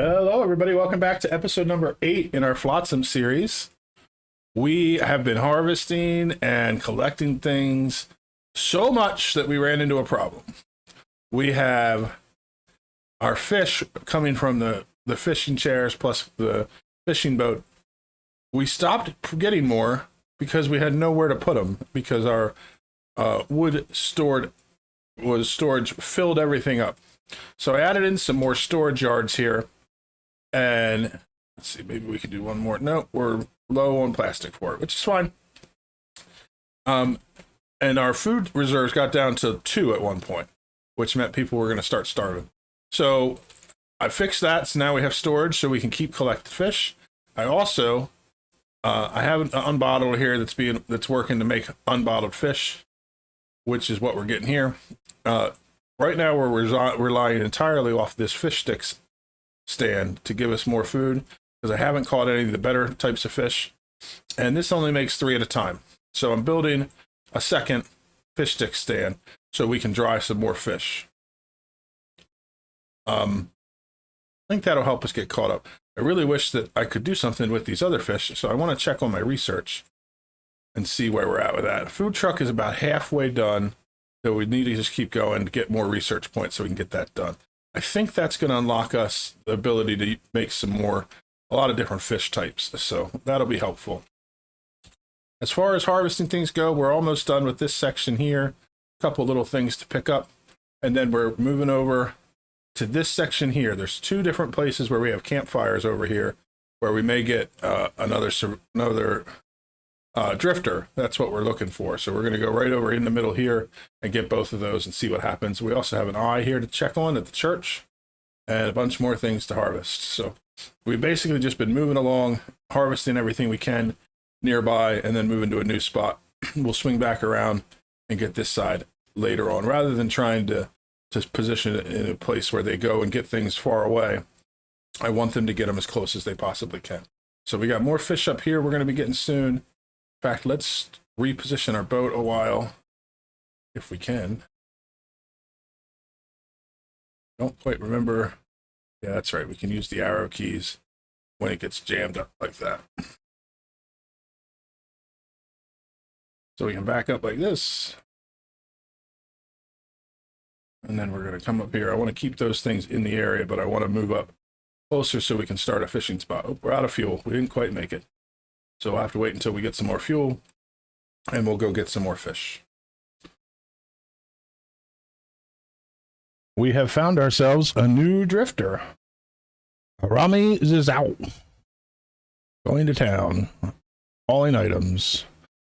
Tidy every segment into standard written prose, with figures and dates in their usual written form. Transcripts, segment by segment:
Hello, everybody. Welcome back to episode number 8 in our Flotsam series. We have been harvesting and collecting things so much that we ran into a problem. We have our fish coming from the fishing chairs plus the fishing boat. We stopped getting more because we had nowhere to put them because our wood storage filled everything up. So I added in some more storage yards here. And let's see, maybe we can do one more. No, we're low on plastic for it, which is fine. And our food reserves got down to 2 at one point, which meant people were going to start starving. So I fixed that, so now we have storage so we can keep collecting fish. I also I have an unbottled here that's working to make unbottled fish, which is what we're getting here. Right now we're relying entirely off this fish sticks stand to give us more food because I haven't caught any of the better types of fish, and this only makes 3 at a time. So I'm building a second fish stick stand so we can dry some more fish. I think that'll help us get caught up. I really wish that I could do something with these other fish, so I want to check on my research and see where we're at with that. Food truck is about halfway done, so we need to just keep going to get more research points so we can get that done. I think that's going to unlock us the ability to make a lot of different fish types, so that'll be helpful. As far as harvesting things go, we're almost done with this section here. A couple little things to pick up, and then we're moving over to this section here. There's 2 different places where we have campfires over here, where we may get another drifter. That's what we're looking for. So we're going to go right over in the middle here and get both of those and see what happens. We also have an eye here to check on at the church and a bunch more things to harvest. So we've basically just been moving along, harvesting everything we can nearby, and then moving to a new spot. We'll swing back around and get this side later on, rather than trying to position it in a place where they go and get things far away. I want them to get them as close as they possibly can. So we got more fish up here we're going to be getting soon. In fact, let's reposition our boat a while, if we can. Don't quite remember. Yeah, that's right. We can use the arrow keys when it gets jammed up like that. So we can back up like this. And then we're going to come up here. I want to keep those things in the area, but I want to move up closer so we can start a fishing spot. Oh, we're out of fuel. We didn't quite make it. So we'll have to wait until we get some more fuel, and we'll go get some more fish. We have found ourselves a new drifter. Rami is out. Going to town. Hauling items.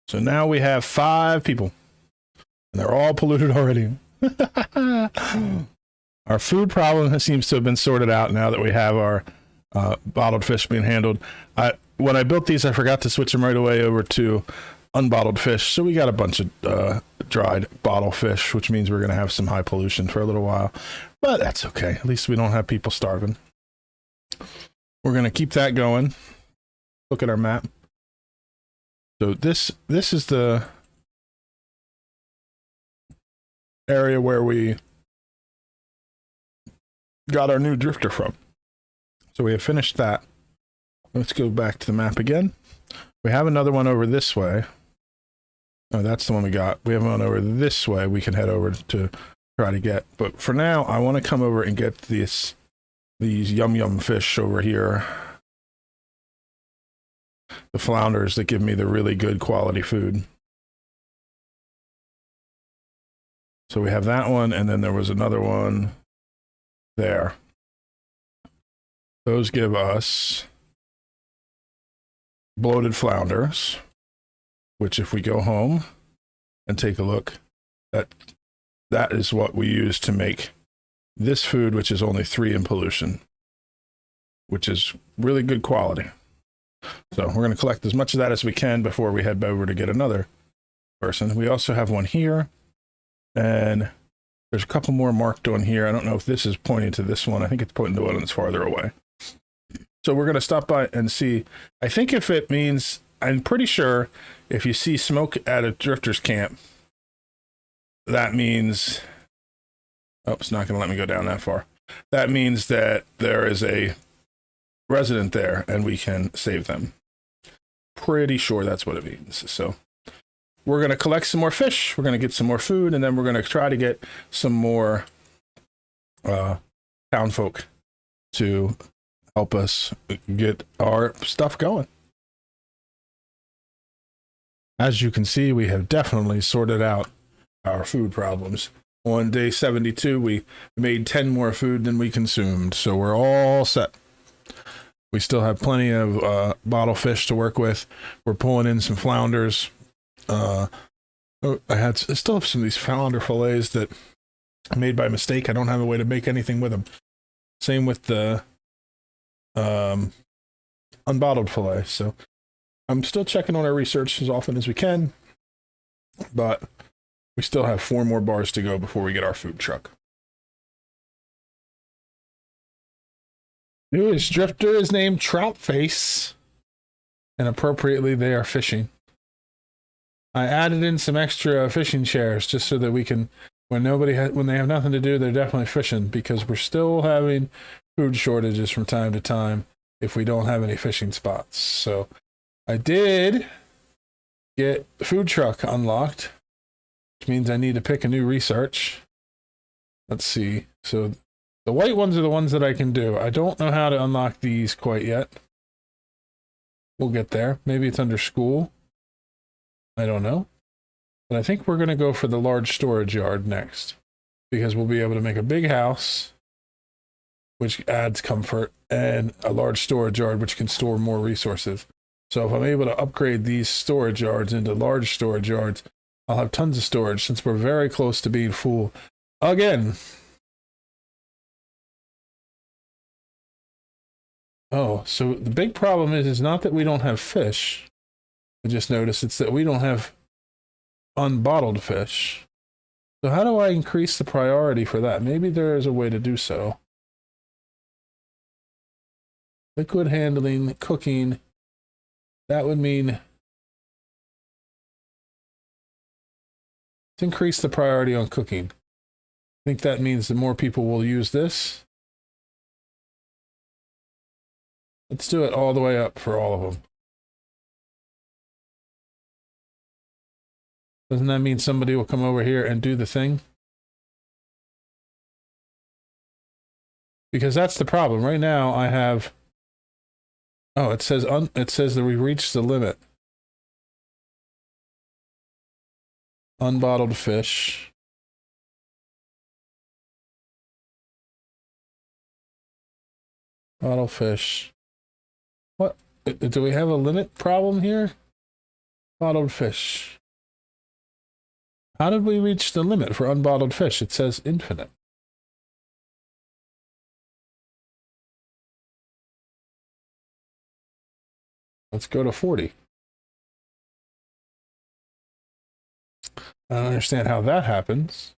So now we have 5 people. And they're all polluted already. Our food problem seems to have been sorted out now that we have our bottled fish being handled. When I built these, I forgot to switch them right away over to unbottled fish. So we got a bunch of dried bottle fish, which means we're going to have some high pollution for a little while. But that's okay. At least we don't have people starving. We're going to keep that going. Look at our map. So this is the area where we got our new drifter from. So we have finished that. Let's go back to the map again. We have another one over this way. Oh, that's the one we got. We have one over this way we can head over to try to get. But for now, I want to come over and get these yum fish over here. The flounders that give me the really good quality food. So we have that one, and then there was another one there. Those give us bloated flounders, which if we go home and take a look, that is what we use to make this food, which is only 3 in pollution, which is really good quality. So we're going to collect as much of that as we can before we head over to get another person. We also have one here, and there's a couple more marked on here. I don't know if this is pointing to this one. I think it's pointing to one that's farther away. So we're going to stop by and see. I think if it means, I'm pretty sure if you see smoke at a drifter's camp, that means, oh, it's not going to let me go down that far. That means that there is a resident there, and we can save them. Pretty sure that's what it means. So we're going to collect some more fish. We're going to get some more food, and then we're going to try to get some more town folk to help us get our stuff going. As you can see, we have definitely sorted out our food problems. On day 72, we made 10 more food than we consumed, so we're all set. We still have plenty of bottle fish to work with. We're pulling in some flounders. I still have some of these flounder fillets that I made by mistake. I don't have a way to make anything with them. Same with the unbottled fillet. So I'm still checking on our research as often as we can, but we still have 4 more bars to go before we get our food truck. Newest drifter is named Troutface, and appropriately they are fishing. I added in some extra fishing chairs just so that we can, when they have nothing to do, they're definitely fishing, because we're still having food shortages from time to time if we don't have any fishing spots. So I did get the food truck unlocked, which means I need to pick a new research. Let's see. So the white ones are the ones that I can do. I don't know how to unlock these quite yet. We'll get there. Maybe it's under school. I don't know. But I think we're going to go for the large storage yard next, because we'll be able to make a big house, which adds comfort, and a large storage yard, which can store more resources. So if I'm able to upgrade these storage yards into large storage yards, I'll have tons of storage, since we're very close to being full again. Oh, so the big problem is not that we don't have fish. I just noticed it's that we don't have unbottled fish. So how do I increase the priority for that? Maybe there is a way to do so. Liquid handling, cooking. That would mean let's increase the priority on cooking. I think that means the more people will use this. Let's do it all the way up for all of them. Doesn't that mean somebody will come over here and do the thing? Because that's the problem. Right now I have... Oh, it says that we reached the limit. Unbottled fish. Bottle fish. What? Do we have a limit problem here? Bottled fish. How did we reach the limit for unbottled fish? It says infinite. Let's go to 40. I don't understand how that happens.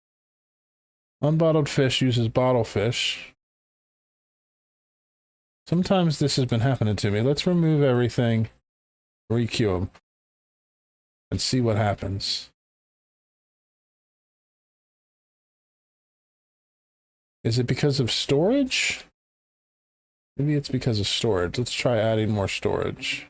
Unbottled fish uses bottle fish. Sometimes this has been happening to me. Let's remove everything, re-queue them, and see what happens. Is it because of storage? Maybe it's because of storage. Let's try adding more storage.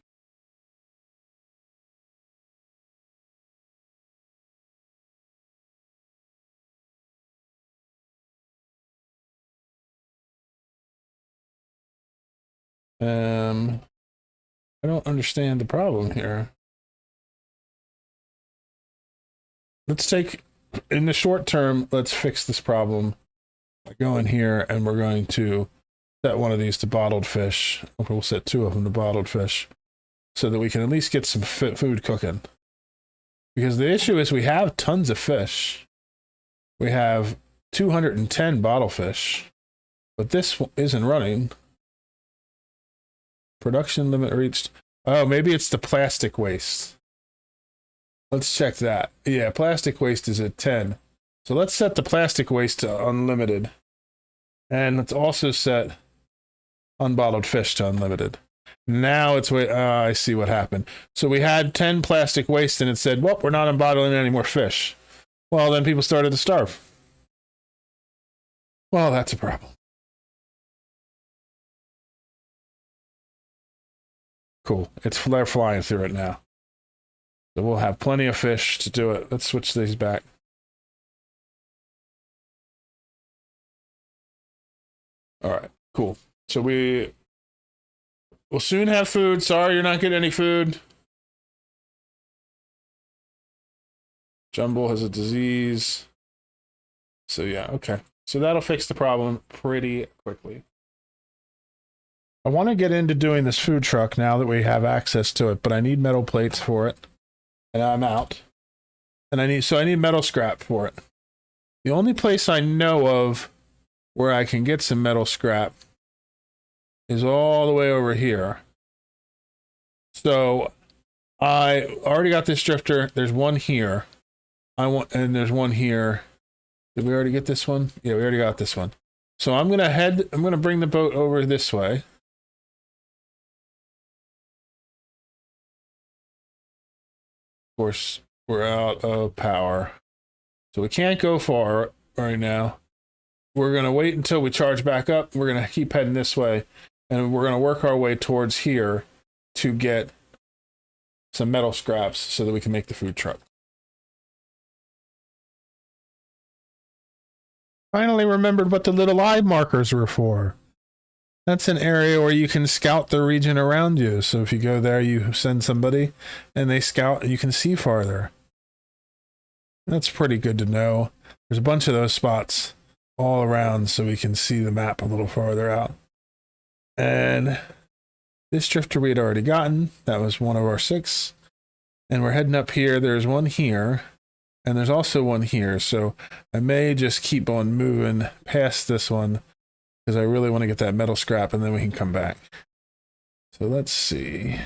I don't understand the problem here. Let's take, in the short term, let's fix this problem by going here, and we're going to set one of these to bottled fish. We'll set 2 of them to bottled fish so that we can at least get some food cooking. Because the issue is we have tons of fish. We have 210 bottle fish, but this isn't running. Production limit reached. Oh, maybe it's the plastic waste. Let's check that. Yeah, plastic waste is at 10. So let's set the plastic waste to unlimited. And let's also set unbottled fish to unlimited. Now it's I see what happened. So we had 10 plastic waste and it said, well, we're not unbottling any more fish. Well, then people started to starve. Well, that's a problem. Cool. They're flying through it now. So we'll have plenty of fish to do it. Let's switch these back. All right, cool. So we'll soon have food. Sorry, you're not getting any food. Jumble has a disease. So yeah, okay. So that'll fix the problem pretty quickly. I want to get into doing this food truck now that we have access to it, but I need metal plates for it. And I'm out. And I need metal scrap for it. The only place I know of where I can get some metal scrap is all the way over here. So I already got this drifter. There's one here. And there's one here. Did we already get this one? Yeah, we already got this one. So I'm gonna bring the boat over this way. Of course, we're out of power. So we can't go far right now. We're going to wait until we charge back up. We're going to keep heading this way. And we're going to work our way towards here to get some metal scraps so that we can make the food truck. Finally remembered what the little eye markers were for. That's an area where you can scout the region around you. So if you go there, you send somebody and they scout, you can see farther. That's pretty good to know. There's a bunch of those spots all around so we can see the map a little farther out. And this drifter we had already gotten. That was one of our 6. And we're heading up here. There's one here. And there's also one here. So I may just keep on moving past this one because I really want to get that metal scrap and then we can come back. So let's see.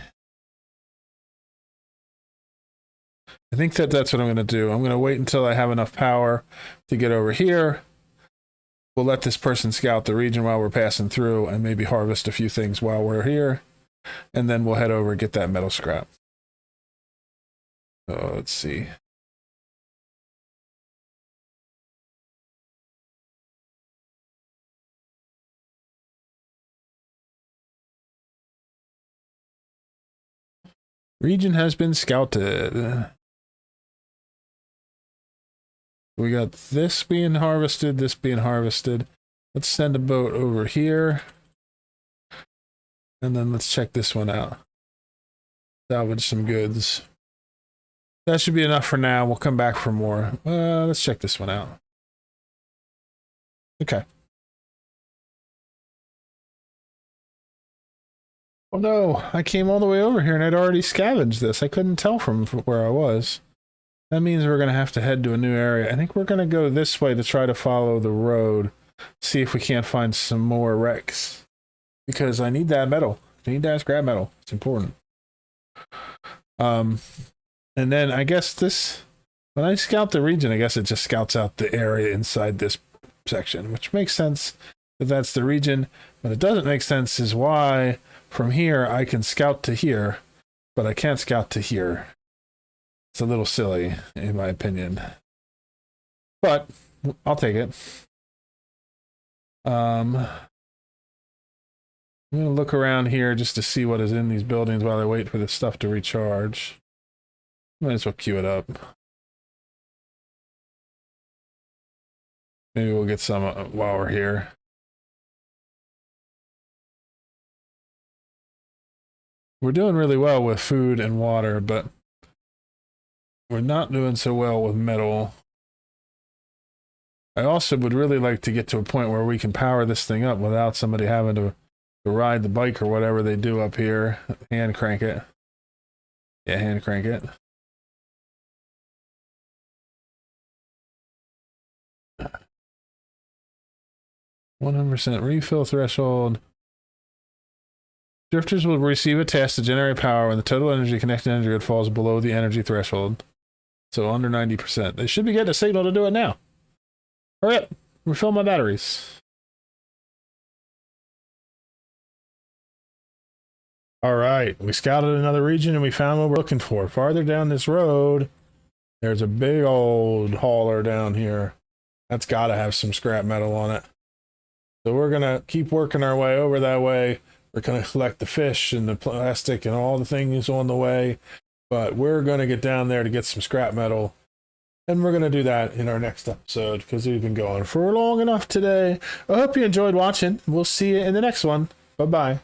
I think that's what I'm going to do. I'm going to wait until I have enough power to get over here. We'll let this person scout the region while we're passing through and maybe harvest a few things while we're here. And then we'll head over and get that metal scrap. So let's see. Region has been scouted. We got this being harvested, this being harvested. Let's send a boat over here. And then let's check this one out. Salvage some goods. That should be enough for now. We'll come back for more. Let's check this one out. Okay. Oh no, I came all the way over here and I'd already scavenged this. I couldn't tell from where I was. That means we're going to have to head to a new area. I think we're going to go this way to try to follow the road. See if we can't find some more wrecks. Because I need that metal. I need that scrap metal. It's important. And then I guess this... When I scout the region, I guess it just scouts out the area inside this section. Which makes sense that that's the region. But it doesn't make sense is why from here I can scout to here. But I can't scout to here. It's a little silly, in my opinion. But I'll take it. I'm going to look around here just to see what is in these buildings while I wait for this stuff to recharge. Might as well queue it up. Maybe we'll get some while we're here. We're doing really well with food and water, but we're not doing so well with metal. I also would really like to get to a point where we can power this thing up without somebody having to ride the bike or whatever they do up here. Hand crank it. Yeah, hand crank it. %100% refill threshold. Drifters will receive a test to generate power when the total energy connected energy grid falls below the energy threshold. So under 90%. They should be getting a signal to do it now. Hurry up. Refill my batteries. All right. We scouted another region and we found what we're looking for. Farther down this road, there's a big old hauler down here. That's got to have some scrap metal on it. So we're going to keep working our way over that way. We're going to collect the fish and the plastic and all the things on the way. But we're going to get down there to get some scrap metal. And we're going to do that in our next episode because we've been going for long enough today. I hope you enjoyed watching. We'll see you in the next one. Bye-bye.